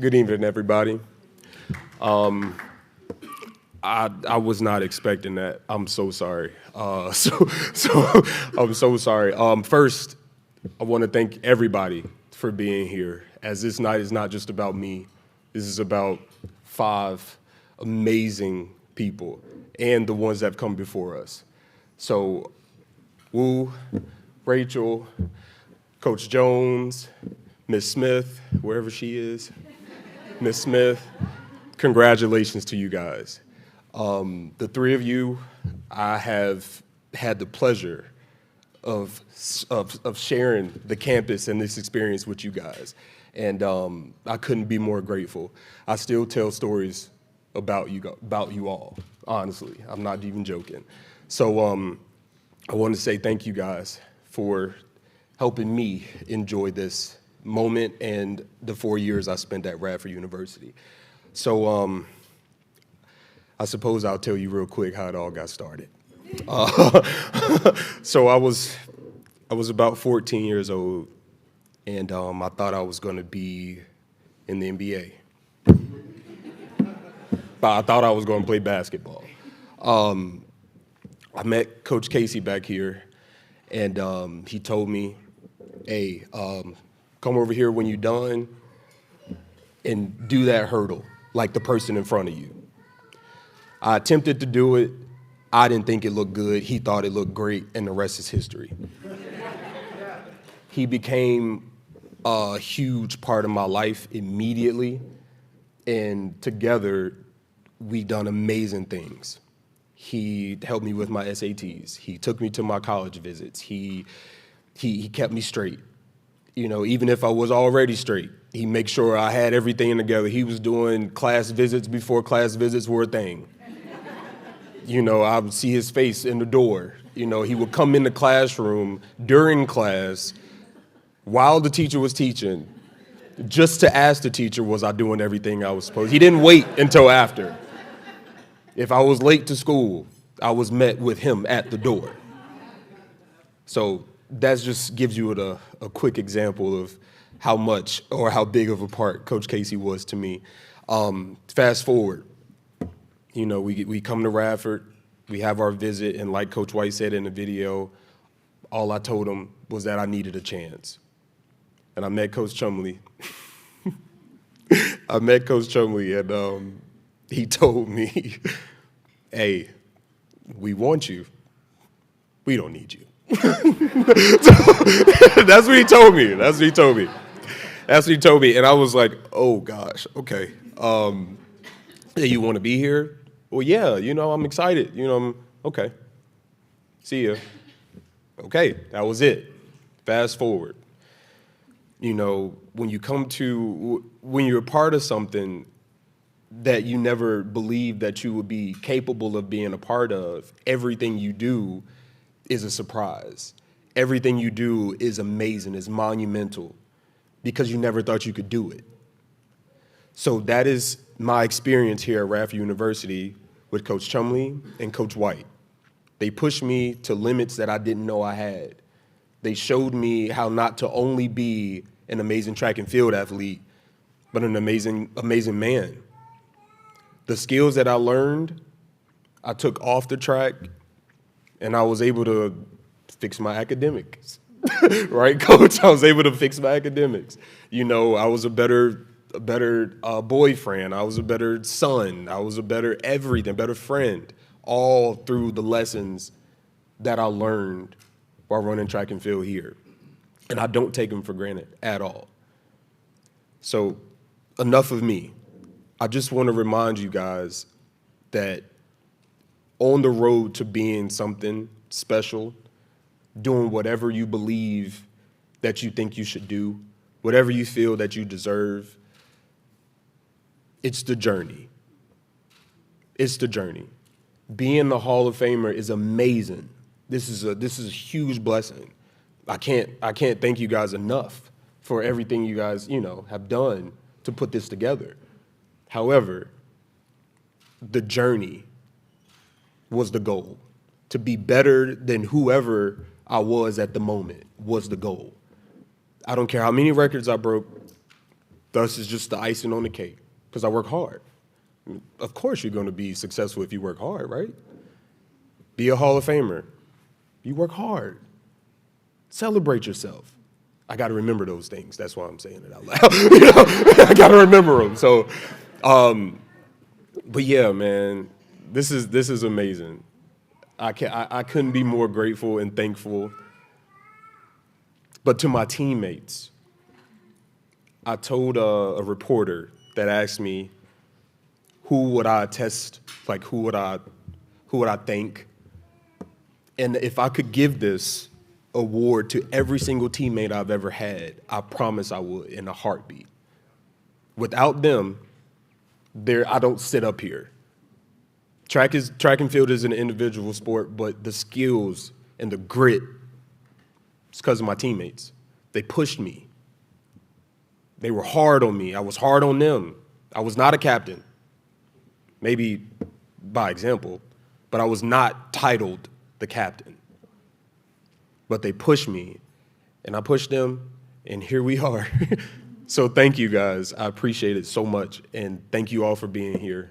Good evening, everybody. I was not expecting that. I'm so sorry. So I'm so sorry. First, I want to thank everybody for being here, as this night is not just about me. This is about 5 amazing people and the ones that have come before us. So, Woo, Rachel, Coach Jones, Miss Smith, wherever she is, Miss Smith, congratulations to you guys. The 3 of you, I have had the pleasure of sharing the campus and this experience with you guys, and I couldn't be more grateful. I still tell stories about you all. Honestly, I'm not even joking. So I want to say thank you guys for helping me enjoy this moment and the 4 years I spent at Radford University. So I suppose I'll tell you real quick how it all got started. So I was about 14 years old, and I thought I was going to be in the NBA. But I thought I was going to play basketball. I met Coach Casey back here, and he told me, hey, come over here when you're done and do that hurdle like the person in front of you. I attempted to do it. I didn't think it looked good. He thought it looked great, and the rest is history. He became a huge part of my life immediately, and together we done amazing things. He helped me with my SATs. He took me to my college visits. He kept me straight. You know, even if I was already straight, he made sure I had everything together. He was doing class visits before class visits were a thing. You know, I would see his face in the door. You know, he would come in the classroom during class while the teacher was teaching just to ask the teacher, was I doing everything I was supposed to? He didn't wait until after. If I was late to school, I was met with him at the door. So that just gives you a quick example of how much or how big of a part Coach Casey was to me. Fast forward, you know, we come to Radford, we have our visit, and like Coach Wyatt said in the video, all I told him was that I needed a chance. And I met Coach Chumley. And he told me, hey, we want you. We don't need you. That's what he told me. And I was like, oh, gosh, okay. Hey, you want to be here? Well, yeah, you know, I'm excited. You know, okay. See ya. Okay, that was it. Fast forward. You know, when you're a part of something that you never believed that you would be capable of being a part of, everything you do is a surprise. Everything you do is amazing, is monumental, because you never thought you could do it. So that is my experience here at Radford University with Coach Chumley and Coach Wyatt. They pushed me to limits that I didn't know I had. They showed me how not to only be an amazing track and field athlete, but an amazing man. The skills that I learned, I took off the track, and I was able to fix my academics. Right, Coach? I was able to fix my academics. You know, I was a better boyfriend. I was a better son. I was a better everything, better friend, all through the lessons that I learned while running track and field here. And I don't take them for granted at all. So enough of me. I just want to remind you guys that on the road to being something special, doing whatever you believe that you think you should do, whatever you feel that you deserve, it's the journey. It's the journey. Being the Hall of Famer is amazing. This is a huge blessing. I can't thank you guys enough for everything you guys, you know, have done to put this together. However, the journey was the goal. To be better than whoever I was at the moment was the goal. I don't care how many records I broke. Thus is just the icing on the cake because I work hard. Of course you're going to be successful if you work hard, right? Be a Hall of Famer. You work hard. Celebrate yourself. I got to remember those things. That's why I'm saying it out loud. I got to remember them. So, but yeah, man, this is amazing. I couldn't be more grateful and thankful. But to my teammates, I told a reporter that asked me, who would I test? Like, who would I thank? And if I could give this award to every single teammate I've ever had, I promise I would in a heartbeat. Without them, I don't sit up here. Track and field is an individual sport, but the skills and the grit, it's because of my teammates. They pushed me. They were hard on me. I was hard on them. I was not a captain, maybe by example, but I was not titled the captain. But they pushed me, and I pushed them, and here we are. So thank you, guys. I appreciate it so much, and thank you all for being here.